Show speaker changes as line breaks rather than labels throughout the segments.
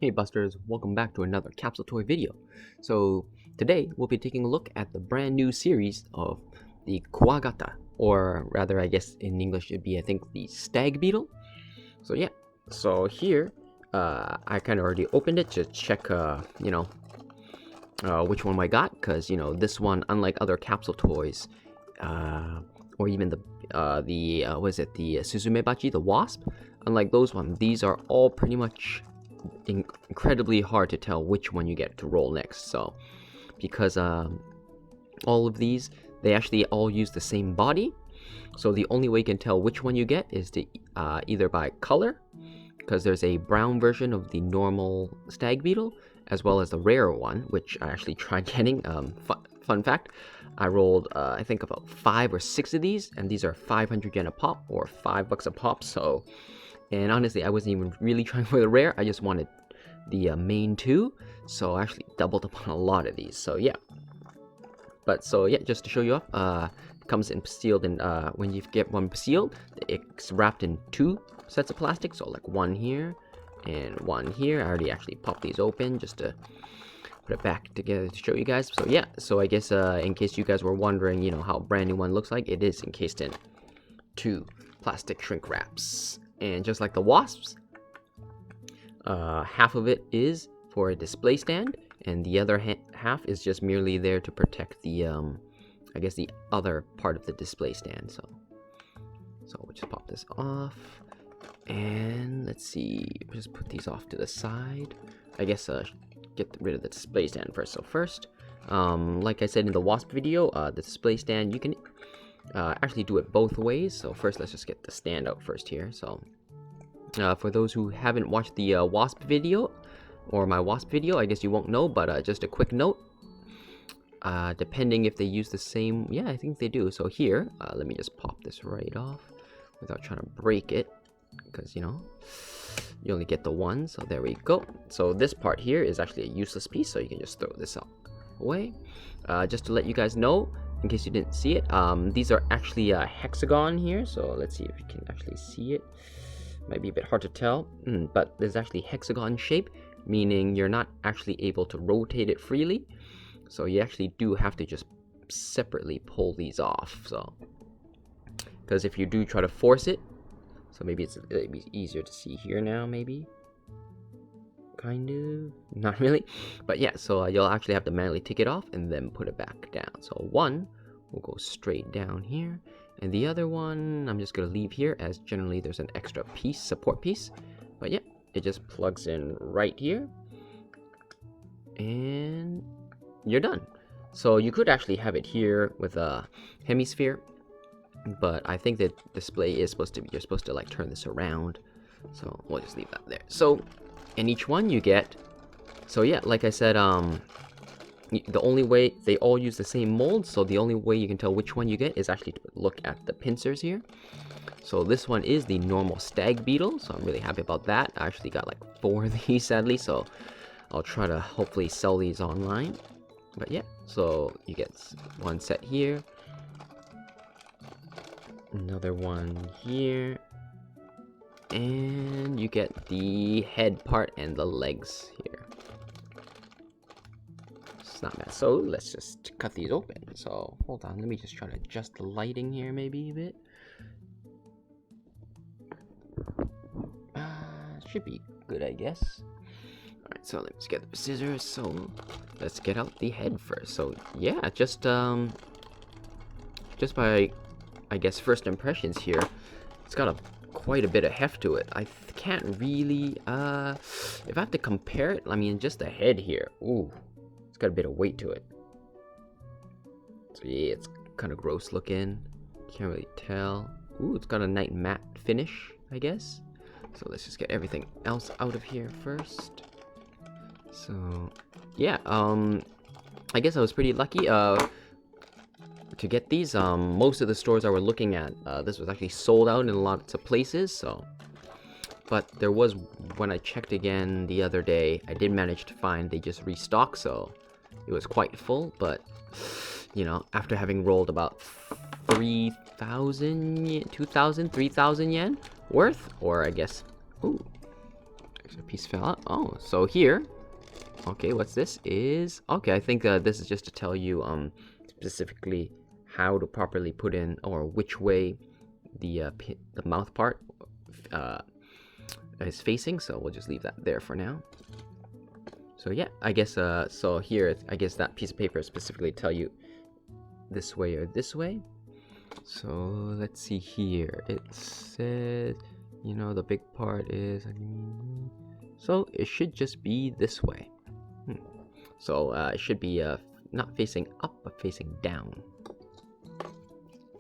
Hey Busters, welcome back to another Capsule Toy video. So today we'll be taking a look at the brand new series of the Kuwagata, or rather I guess in English it'd be I think the Stag Beetle. So yeah, so here I kind of already opened it to check which one I got, because this one, unlike other Capsule Toys, or even the what is it, the Suzumebachi, the Wasp, unlike those ones, these are all pretty much incredibly hard to tell which one you get to roll next. So because all of these, they actually all use the same body, so the only way you can tell which one you get is to either by color, because there's a brown version of the normal Stag Beetle as well as the rare one, which I actually tried getting. Fun fact, I rolled I think about 5 or 6 of these, and these are 500 yen a pop, or $5 a pop. So, and honestly, I wasn't even really trying for the rare. I just wanted the main two, so I actually doubled up on a lot of these. So yeah, just to show you off, it comes in sealed, and when you get one sealed, it's wrapped in 2 sets of plastic. So like one here and one here. I already actually popped these open just to put it back together to show you guys. So yeah, so I guess in case you guys were wondering, how a brand new one looks like, it is encased in 2 plastic shrink wraps. And just like the Wasps, half of it is for a display stand, and the other half is just merely there to protect the, I guess the other part of the display stand. So we'll just pop this off, and let's see, just put these off to the side. I guess get rid of the display stand first. So first, like I said in the Wasp video, the display stand, you can actually do it both ways. So first, let's just get the stand out first here. So for those who haven't watched the Wasp video, or my Wasp video, I guess you won't know, but just a quick note, depending if they use the same, yeah, I think they do. So here, let me just pop this right off without trying to break it, because you only get the one. So there we go. So this part here is actually a useless piece, so you can just throw this out away. Just to let you guys know, in case you didn't see it, these are actually a hexagon here. So let's see if you can actually see it. Might be a bit hard to tell, but there's actually hexagon shape, meaning you're not actually able to rotate it freely. So you actually do have to just separately pull these off. So, because if you do try to force it, so maybe it'd be easier to see here now, maybe. Kind of, not really, but yeah, so you'll actually have to manually take it off and then put it back down. So one will go straight down here, and the other one I'm just gonna leave here, as generally there's an extra piece, support piece. But yeah, it just plugs in right here, and you're done. So you could actually have it here with a hemisphere, but I think the display is supposed to be, you're supposed to like turn this around. So we'll just leave that there. So in each one you get, so yeah, like I said, the only way, they all use the same mold, so the only way you can tell which one you get is actually to look at the pincers here. So this one is the normal Stag Beetle, so I'm really happy about that. I actually got like 4 of these, sadly, so I'll try to hopefully sell these online. But yeah, so you get one set here, another one here, and you get the head part and the legs here. It's not bad. So let's just cut these open. So hold on, let me just try to adjust the lighting here maybe a bit. Should be good, I guess. Alright, so let's get the scissors. So let's get out the head first. So yeah, just by, I guess, first impressions here, it's got quite a bit of heft to it. I can't really, if I have to compare it, I mean, just the head here, ooh, it's got a bit of weight to it. So yeah, it's kind of gross looking. Can't really tell. Ooh, it's got a nice matte finish, I guess. So let's just get everything else out of here first. So yeah, I guess I was pretty lucky to get these. Most of the stores I were looking at, this was actually sold out in lots of places. So, but there was, when I checked again the other day, I did manage to find they just restocked, so it was quite full. But after having rolled about 3,000, 2,000, 3,000 yen worth, or I guess, ooh, Extra piece fell out. Oh, so here, okay, what's this? Okay, I think this is just to tell you specifically how to properly put in, or which way the mouth part is facing. So we'll just leave that there for now. So yeah, I guess so here, I guess that piece of paper specifically tell you this way or this way. So let's see here. It says, you know, the big part is, so it should just be this way. So it should be not facing up, but facing down,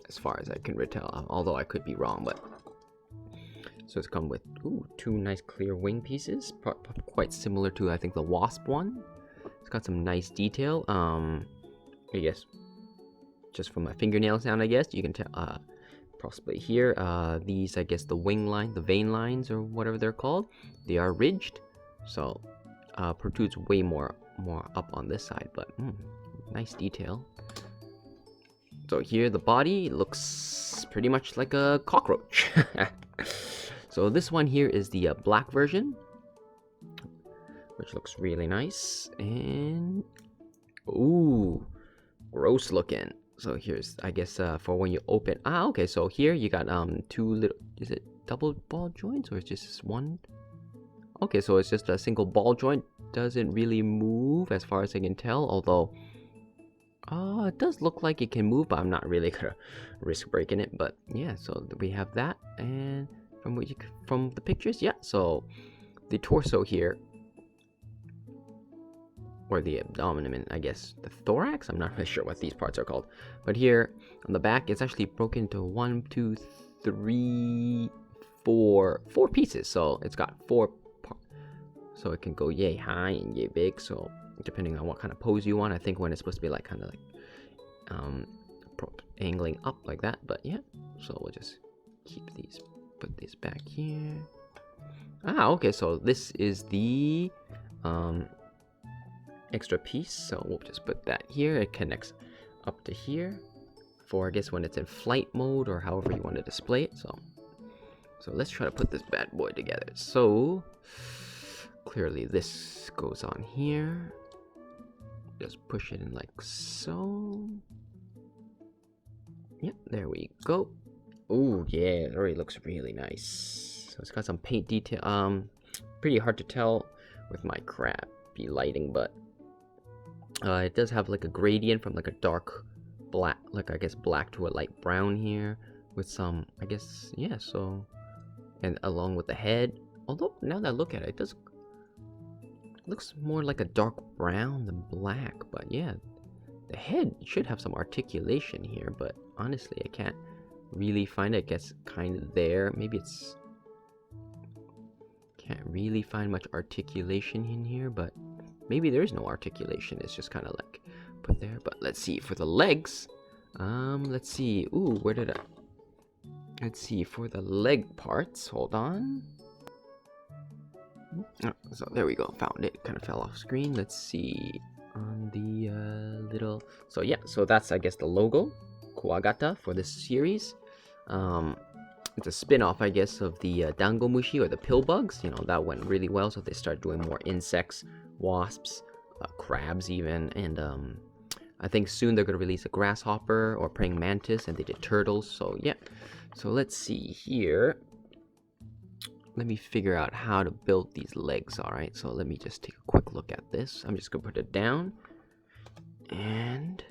as far as I can retell, although I could be wrong. But so it's come with two nice clear wing pieces, quite similar to, I think, the wasp one. It's got some nice detail. I guess just from my fingernail sound, I guess you can tell possibly here, these, I guess, the wing line, the vein lines, or whatever they're called, they are ridged, so protrudes way more up on this side. But nice detail. So here the body looks pretty much like a cockroach. So this one here is the black version, which looks really nice. And ooh, gross looking. So here's, I guess, for when you open. Okay, so here you got two little, is it double ball joints, or is just one? Okay, so it's just a single ball joint. Doesn't really move as far as I can tell, although it does look like it can move, but I'm not really gonna risk breaking it. But yeah, so we have that. And from the pictures, yeah, so the torso here, or the abdomen, I guess the thorax, I'm not really sure what these parts are called, but here on the back it's actually broken into 1, 2, 3, 4 pieces. So it's got 4 parts, so it can go yay high and yay big, so depending on what kind of pose you want. I think when it's supposed to be like kind of like angling up like that. But yeah, so we'll just keep these, put these back here. Okay, so this is the extra piece, so we'll just put that here. It connects up to here for, I guess, when it's in flight mode, or however you want to display it. So let's try to put this bad boy together. So clearly this goes on here. Just push it in like so. Yep, there we go. Oh yeah, it already looks really nice. So it's got some paint detail. Pretty hard to tell with my crappy lighting, but it does have like a gradient from like a dark black, like I guess black to a light brown here, with some, I guess, yeah, so, and along with the head. Although now that I look at it, it looks more like a dark brown than black. But yeah, the head should have some articulation here, but honestly I can't really find it. It gets kind of there. Maybe it's, can't really find much articulation in here, but maybe there is no articulation. It's just kind of like put there. But let's see for the legs. Let's see. Ooh, where did I? Let's see for the leg parts. Hold on. So there we go. Found it. Kind of fell off screen. Let's see on the little. So yeah. So that's, I guess, the logo, Kuwagata, for this series. It's a spin-off, I guess, of the dangomushi, or the pill bugs. You know, that went really well, so they started doing more insects, wasps, crabs even, and I think soon they're going to release a grasshopper or praying mantis, and they did turtles. So yeah, so let's see here. Let me figure out how to build these legs. All right, so let me just take a quick look at this. I'm just going to put it down, and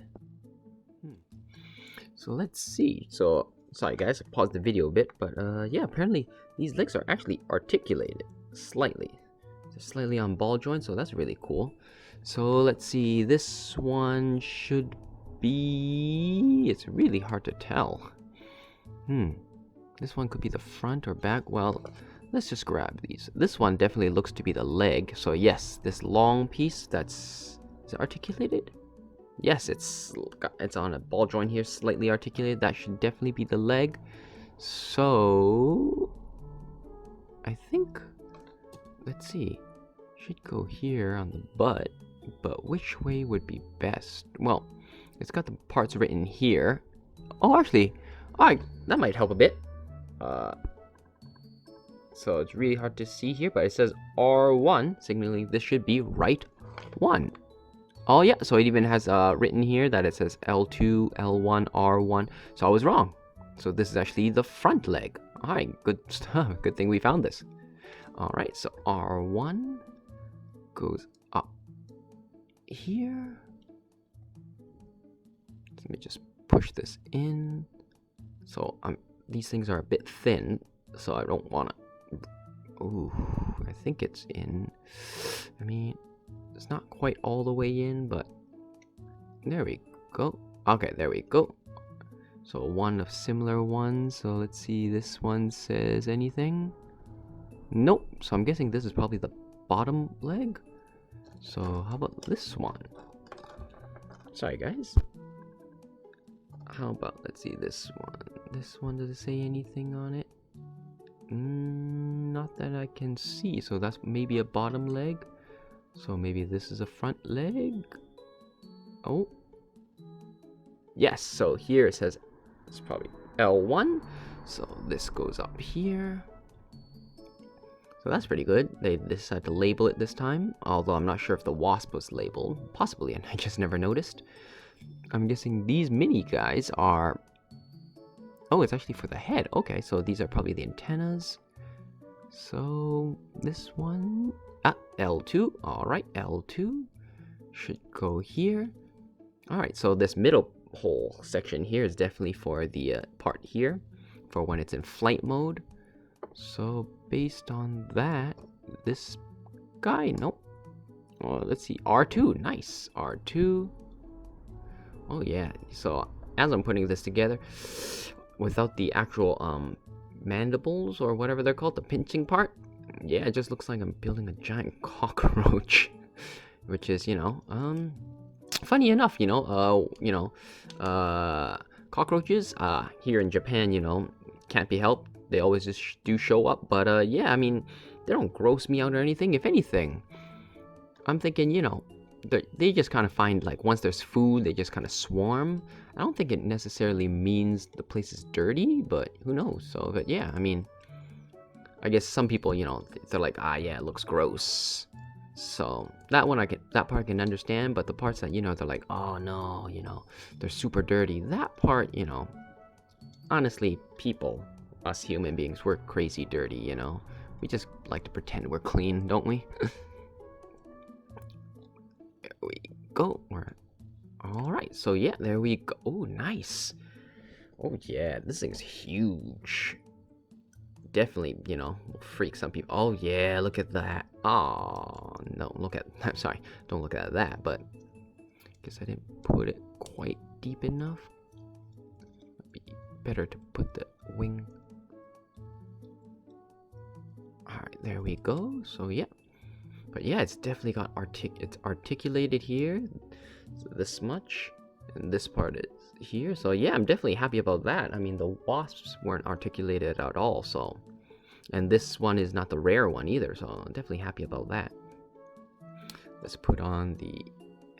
so let's see. So sorry guys, I paused the video a bit, but yeah, apparently these legs are actually articulated slightly. Just slightly on ball joints, so that's really cool. So let's see, this one should be, it's really hard to tell. This one could be the front or back. Well, let's just grab these. This one definitely looks to be the leg. So yes, this long piece, is it articulated? Yes, it's on a ball joint here, slightly articulated. That should definitely be the leg. So I think, let's see, should go here on the butt, but which way would be best? Well, it's got the parts written here. Oh, actually, that might help a bit. So it's really hard to see here, but it says R1, signaling this should be right 1. Oh yeah, so it even has written here that it says L2, L1, R1. So I was wrong. So this is actually the front leg. Alright, good stuff. Good thing we found this. Alright, so R1 goes up here. Let me just push this in. So these things are a bit thin, so I don't want to... Ooh, I think it's in. I mean, it's not quite all the way in, but there we go. Okay, there we go. So one of similar ones. So let's see, this one says anything? Nope. So I'm guessing this is probably the bottom leg. So how about this one? Sorry, guys. How about, let's see, this one. This one, does it say anything on it? Not that I can see. So that's maybe a bottom leg. So maybe this is a front leg. Oh. Yes, so here it says it's probably L1. So this goes up here. So that's pretty good. They decided to label it this time. Although I'm not sure if the wasp was labeled. Possibly, and I just never noticed. I'm guessing these mini guys are... Oh, it's actually for the head. Okay, so these are probably the antennas. So this one... L2. Alright, L2 should go here. Alright, so this middle whole section here is definitely for the part here, for when it's in flight mode. So based on that, this guy, nope. Well, let's see, R2, nice, R2. Oh yeah, so as I'm putting this together, without the actual mandibles or whatever they're called, the pinching part, yeah, it just looks like I'm building a giant cockroach, which is, you know, funny enough, cockroaches here in Japan, you know, can't be helped. They always just do show up, but yeah, I mean, they don't gross me out or anything. If anything, I'm thinking, you know, they just kind of find, like, once there's food, they just kind of swarm. I don't think it necessarily means the place is dirty, but who knows? So, but yeah, I mean, I guess some people, you know, they're like, ah, yeah, it looks gross. So that part I can understand, but the parts that, you know, they're like, oh no, you know, they're super dirty. That part, you know, honestly, people, us human beings, we're crazy dirty, you know. We just like to pretend we're clean, don't we? There we go. Alright, so yeah, there we go. Oh, nice. Oh yeah, this thing's huge. Definitely, you know, will freak some people. Oh yeah, look at that. Oh no, I'm sorry, don't look at that, but I guess I didn't put it quite deep enough. It'd be better to put the wing. Alright, there we go. So yeah. But yeah, it's definitely got it's articulated here. So this much. And this part is here. So yeah, I'm definitely happy about that. I mean, the wasps weren't articulated at all, so... And this one is not the rare one either, so I'm definitely happy about that. Let's put on the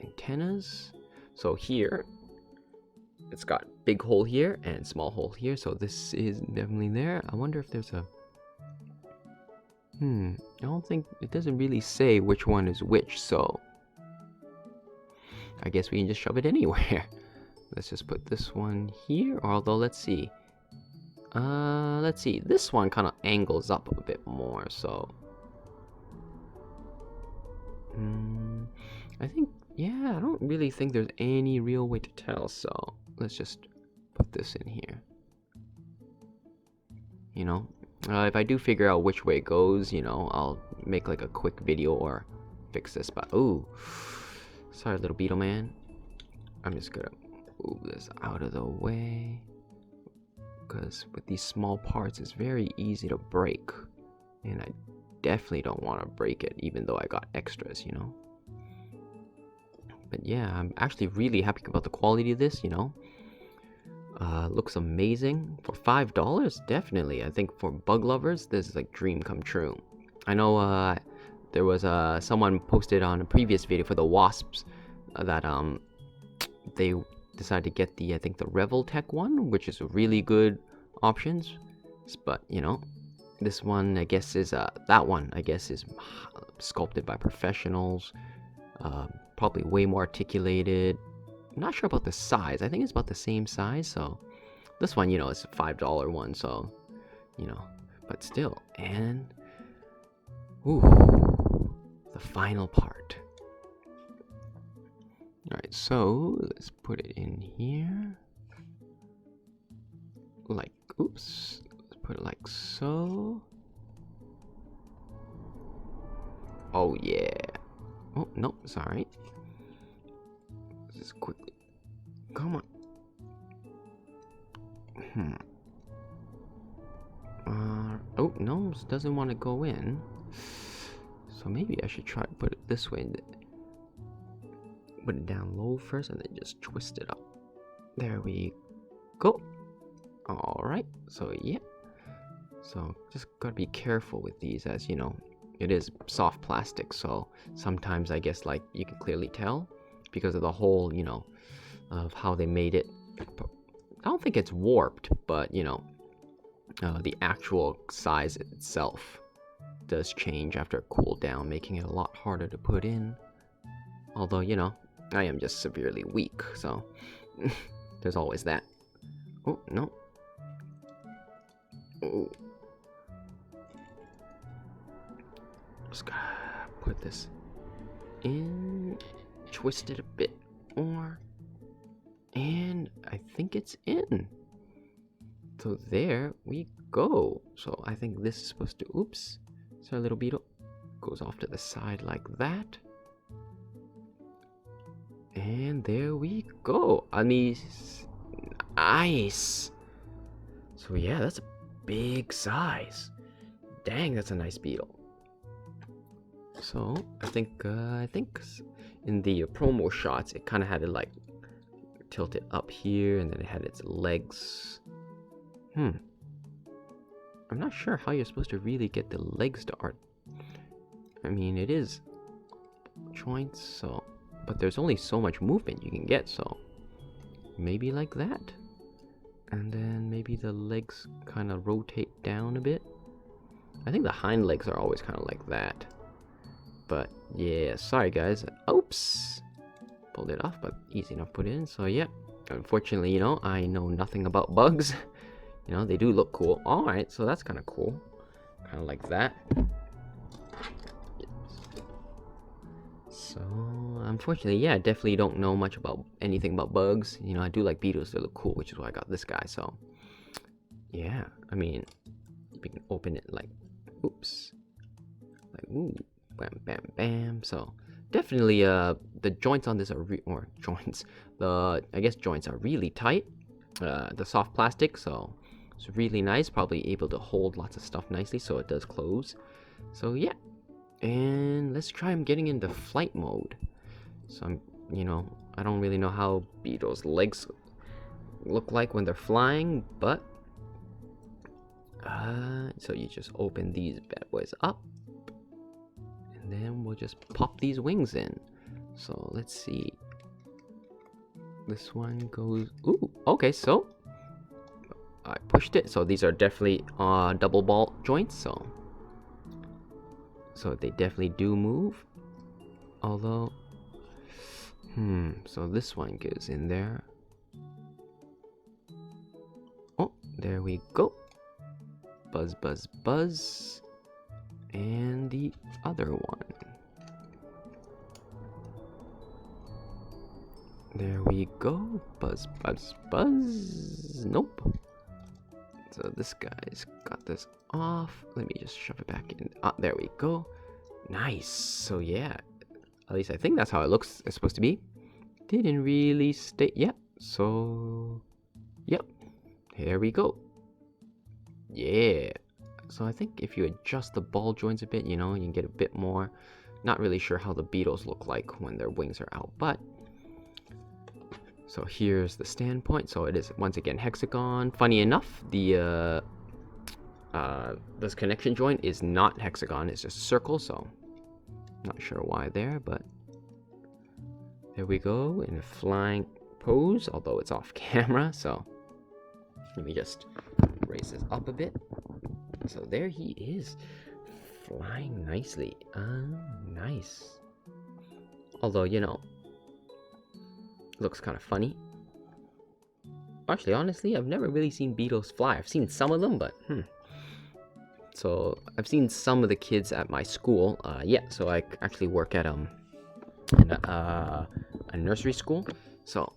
antennas. So here, it's got big hole here and small hole here, so this is definitely there. I wonder if there's a... I don't think... It doesn't really say which one is which, so... I guess we can just shove it anywhere. Let's just put this one here, although let's see. This one kind of angles up a bit more, so... I think, yeah, I don't really think there's any real way to tell, so let's just put this in here. You know, if I do figure out which way it goes, you know, I'll make like a quick video or fix this, but ooh, sorry little beetle man. I'm just gonna move this out of the way, because with these small parts it's very easy to break, and I definitely don't want to break it even though I got extras, you know. But yeah, I'm actually really happy about the quality of this, you know. Looks amazing. For $5, definitely. I think for bug lovers, this is like dream come true. I know there was someone posted on a previous video for the wasps that they decided to get I think the Revel Tech one, which is a really good options. But, you know, This one, I guess, is that one, I guess, is sculpted by professionals. Probably way more articulated. I'm not sure about the size. I think it's about the same size. So this one, you know, is a $5 one. So, you know, but still. And ooh, the final part. All right, so let's put it in here. Like, oops. Let's put it like so. Oh yeah. Oh no, sorry. Just quickly. Come on. Oh no, this doesn't want to go in. So maybe I should try to put it this way. Put it down low first and then just twist it up. There we go. Alright, so yeah. So just gotta be careful with these, as you know, it is soft plastic, so sometimes I guess like you can clearly tell because of the whole, you know, of how they made it. I don't think it's warped, but you know, the actual size itself does change after it cooled down, making it a lot harder to put in. Although, you know, I am just severely weak, so there's always that. Oh, no. Oh. Just gotta put this in, twist it a bit more, and I think it's in. So there we go. So I think this is supposed to, oops, so our little beetle goes off to the side like that. And there we go. I mean, nice. So yeah, that's a big size. Dang, that's a nice beetle. So I think in the promo shots, it kind of had it like tilted up here, and then it had its legs. I'm not sure how you're supposed to really get the legs to art. I mean, it is joints, so, but there's only so much movement you can get, so maybe like that. And then maybe the legs kind of rotate down a bit. I think the hind legs are always kind of like that. But yeah, sorry guys. Oops. Pulled it off, but easy enough to put in. So yeah, unfortunately, you know, I know nothing about bugs. You know, they do look cool. Alright, so that's kind of cool. Kind of like that. So, unfortunately, yeah, I definitely don't know much about anything about bugs. You know, I do like beetles, they look cool, which is why I got this guy, so. Yeah, I mean, we can open it like, oops. Like, ooh, bam, bam, bam. So, definitely, the joints on this are, I guess joints are really tight. The soft plastic, so it's really nice. Probably able to hold lots of stuff nicely, so it does close. So, yeah. And let's try getting into flight mode. So I'm, you know, I don't really know how beetles' legs look like when they're flying, but so you just open these bad boys up, and then we'll just pop these wings in. So let's see. This one goes. Ooh, okay. So I pushed it. So these are definitely double ball joints. So they definitely do move. Although, so this one goes in there. Oh, there we go. Buzz, buzz, buzz. And the other one. There we go. Buzz, buzz, buzz. Nope. So this guy's got this off. Let me just shove it back in. Ah, there we go. Nice. So yeah, at least I think that's how it looks. It's supposed to be. Didn't really stay. Yep. So, yep. Here we go. Yeah. So I think if you adjust the ball joints a bit, you know, you can get a bit more. Not really sure how the beetles look like when their wings are out, but. So here's the standpoint. So it is once again hexagon. Funny enough, the this connection joint is not hexagon, it's just a circle, so not sure why there, but there we go in a flying pose, although it's off camera. So let me just raise this up a bit. So there he is, flying nicely. Nice. Although, you know, looks kind of funny. Actually, honestly, I've never really seen beetles fly. I've seen some of them, but So I've seen some of the kids at my school. Yeah, so I actually work at a nursery school. So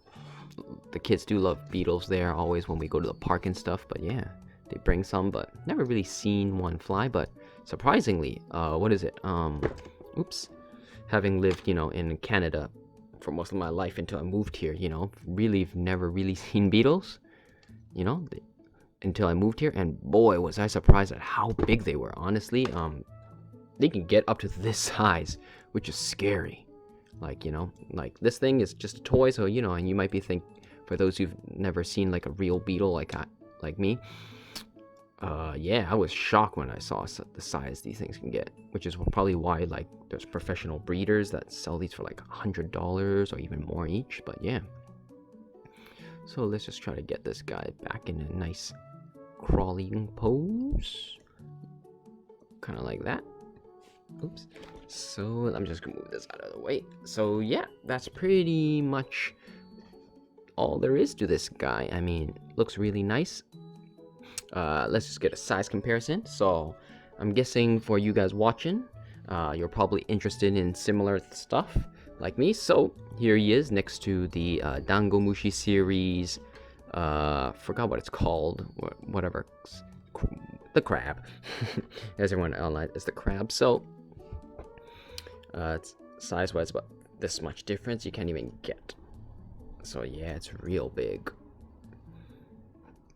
the kids do love beetles there always when we go to the park and stuff. But yeah, they bring some, but never really seen one fly. But surprisingly, what is it? Oops. Having lived, you know, in Canada for most of my life until I moved here, you know, really never really seen beetles, you know, until I moved here, and boy was I surprised at how big they were. Honestly, they can get up to this size, which is scary. Like, you know, like this thing is just a toy, so you know, and you might be for those who've never seen like a real beetle like me, yeah, I was shocked when I saw the size these things can get, which is probably why like there's professional breeders that sell these for like $100 or even more each. But yeah, so let's just try to get this guy back in a nice crawling pose, kind of like that. Oops. So I'm just gonna move this out of the way. So yeah, that's pretty much all there is to this guy. I mean, looks really nice. Let's just get a size comparison. So I'm guessing for you guys watching, you're probably interested in similar stuff like me. So here he is next to the Dangomushi series. Forgot what it's called. Whatever. The crab. As everyone online is the crab. So it's size-wise about this much difference. You can't even get. So yeah, it's real big.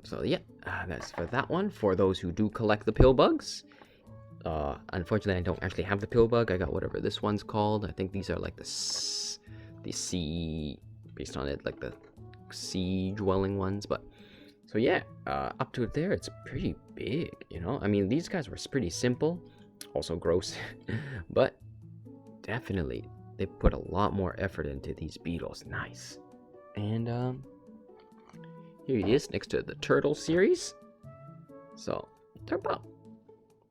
So yeah, that's for that one. For those who do collect the pill bugs, unfortunately I don't actually have the pill bug. I got whatever this one's called. I think these are like the sea, based on it, like the sea dwelling ones. But so yeah, up to there, it's pretty big, you know. I mean, these guys were pretty simple, also gross, but definitely they put a lot more effort into these beetles. Nice. And here he is next to the turtle series. So they're about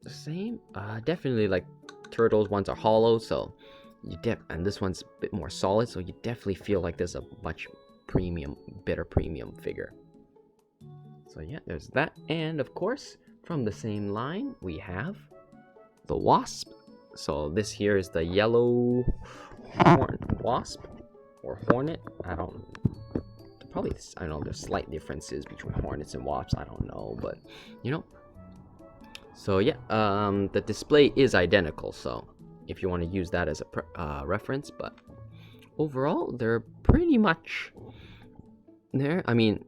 the same. Definitely like turtles ones are hollow, so you and this one's a bit more solid, so you definitely feel like there's a much better premium figure. So yeah, there's that. And of course, from the same line, we have the wasp. So this here is the yellow wasp or hornet. I don't know, there's slight differences between hornets and wasps. I don't know, but you know. So yeah, the display is identical, so if you want to use that as a reference, but overall they're pretty much there. I mean,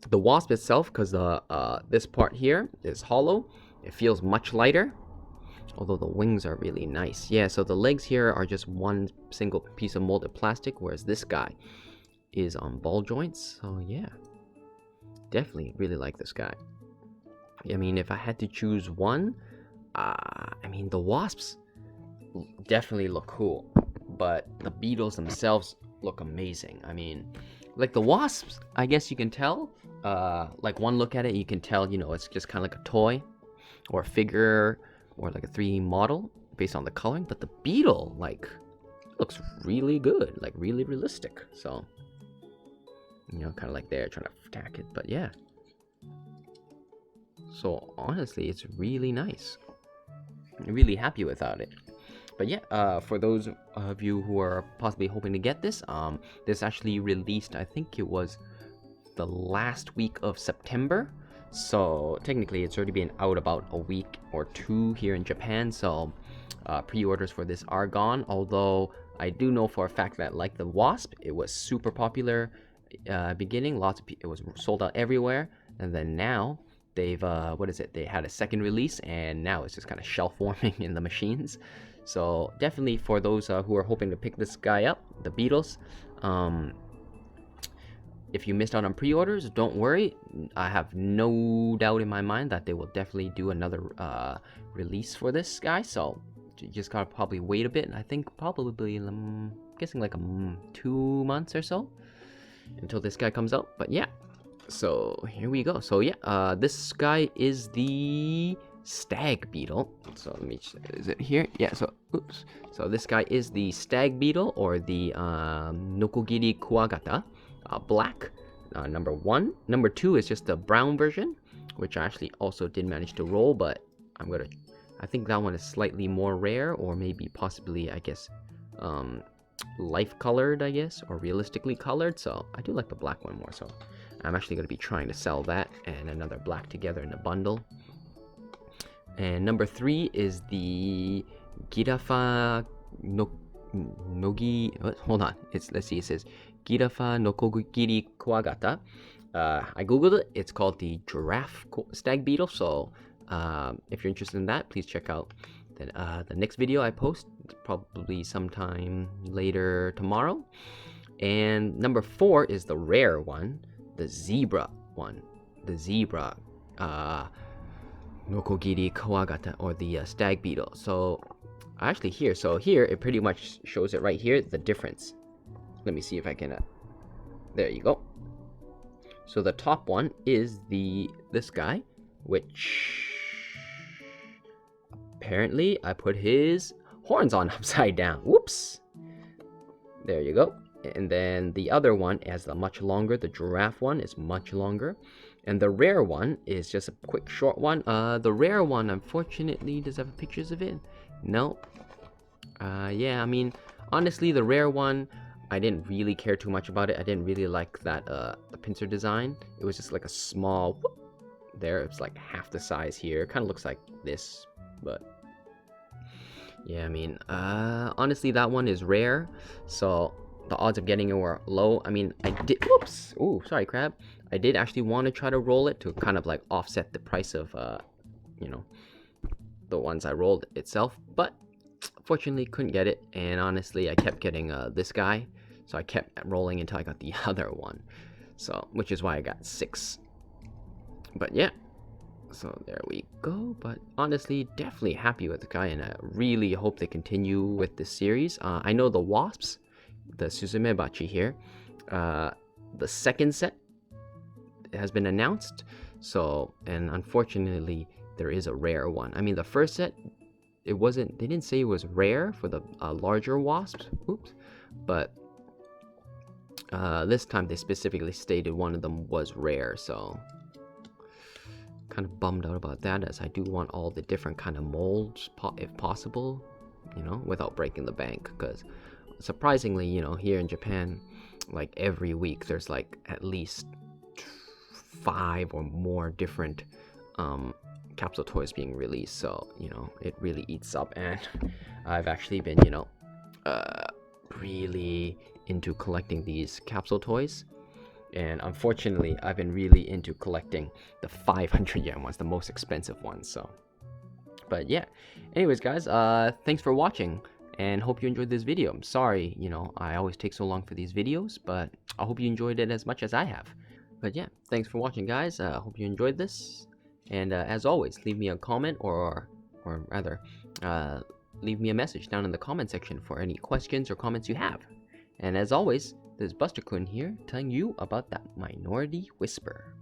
the wasp itself, because this part here is hollow, it feels much lighter, although the wings are really nice. Yeah, so the legs here are just one single piece of molded plastic, whereas this guy is on ball joints. So yeah, definitely really like this guy. I mean, if I had to choose one, I mean, the wasps definitely look cool, but the beetles themselves look amazing. I mean, like the wasps, I guess you can tell, like one look at it, you can tell, you know, it's just kind of like a toy or a figure or like a 3D model based on the coloring. But the beetle, like, looks really good, like really realistic. So, you know, kind of like they're trying to attack it, but yeah. So honestly, it's really nice. I'm really happy without it. But yeah, for those of you who are possibly hoping to get this, this actually released, I think it was the last week of September. So technically it's already been out about a week or two here in Japan. So pre-orders for this are gone. Although I do know for a fact that, like the wasp, it was super popular beginning. It was sold out everywhere. And then now they've they had a second release, and now it's just kind of shelf warming in the machines. So definitely for those who are hoping to pick this guy up, the Beetles, if you missed out on pre-orders, don't worry. I have no doubt in my mind that they will definitely do another release for this guy. So you just gotta probably wait a bit. And I think probably, I'm guessing like 2 months or so until this guy comes out. But yeah, so here we go. So yeah, this guy is the Stag Beetle. So let me, is it here? Yeah, so, oops. So this guy is the Stag Beetle, or the Nokogiri Kuwagata, black, number 1. Number 2 is just the brown version, which I actually also did manage to roll, but I think that one is slightly more rare, or maybe possibly, I guess, life colored, I guess, or realistically colored. So I do like the black one more, so I'm actually going to be trying to sell that and another black together in a bundle. And number 3 is the Giraffe hold on, let's see, it says Giraffe Nokogiri Kuwagata. I googled it. It's called the Giraffe Stag Beetle. So if you're interested in that, please check out the next video I post, probably sometime later tomorrow. And number 4 is the rare one, the zebra one, the zebra Nokogiri Kuwagata, or the Stag Beetle. So actually here it pretty much shows it right here, the difference. Let me see if I can there you go. So the top one is this guy, which apparently I put his horns on upside down. Whoops. There you go. And then the other one is much longer. The giraffe one is much longer. And the rare one is just a quick short one. The rare one, unfortunately, does have pictures of it? No. Yeah, I mean, honestly, the rare one, I didn't really care too much about it. I didn't really like that the pincer design. It was just like a small whoop, there. It's like half the size here. Kind of looks like this, but yeah, I mean, honestly, that one is rare, so the odds of getting it were low. I mean, I did, whoops, ooh, sorry, crab. I did actually want to try to roll it to kind of like offset the price of, you know, the ones I rolled itself, but fortunately couldn't get it. And honestly, I kept getting this guy, so I kept rolling until I got the other one, so which is why I got 6. But yeah, so there we go. But honestly, definitely happy with the guy, and I really hope they continue with this series. I know the wasps, the Suzumebachi here, the second set has been announced, so, and unfortunately there is a rare one. I mean, the first set, they didn't say it was rare for the larger wasps, oops, but this time they specifically stated one of them was rare, so kind of bummed out about that, as I do want all the different kind of molds if possible, you know, without breaking the bank. Because surprisingly, you know, here in Japan, like every week there's like at least 5 or more different capsule toys being released, so you know, it really eats up. And I've actually been, you know, really into collecting these capsule toys, and unfortunately I've been really into collecting the 500 yen ones, the most expensive ones. So, but yeah, anyways guys, thanks for watching, and hope you enjoyed this video. I'm sorry, you know, I always take so long for these videos, but I hope you enjoyed it as much as I have. But yeah, thanks for watching guys. Hope you enjoyed this, and as always, leave me a comment, or rather leave me a message down in the comment section for any questions or comments you have. And as always, this is Buster-kun here, telling you about that Minority Whisper.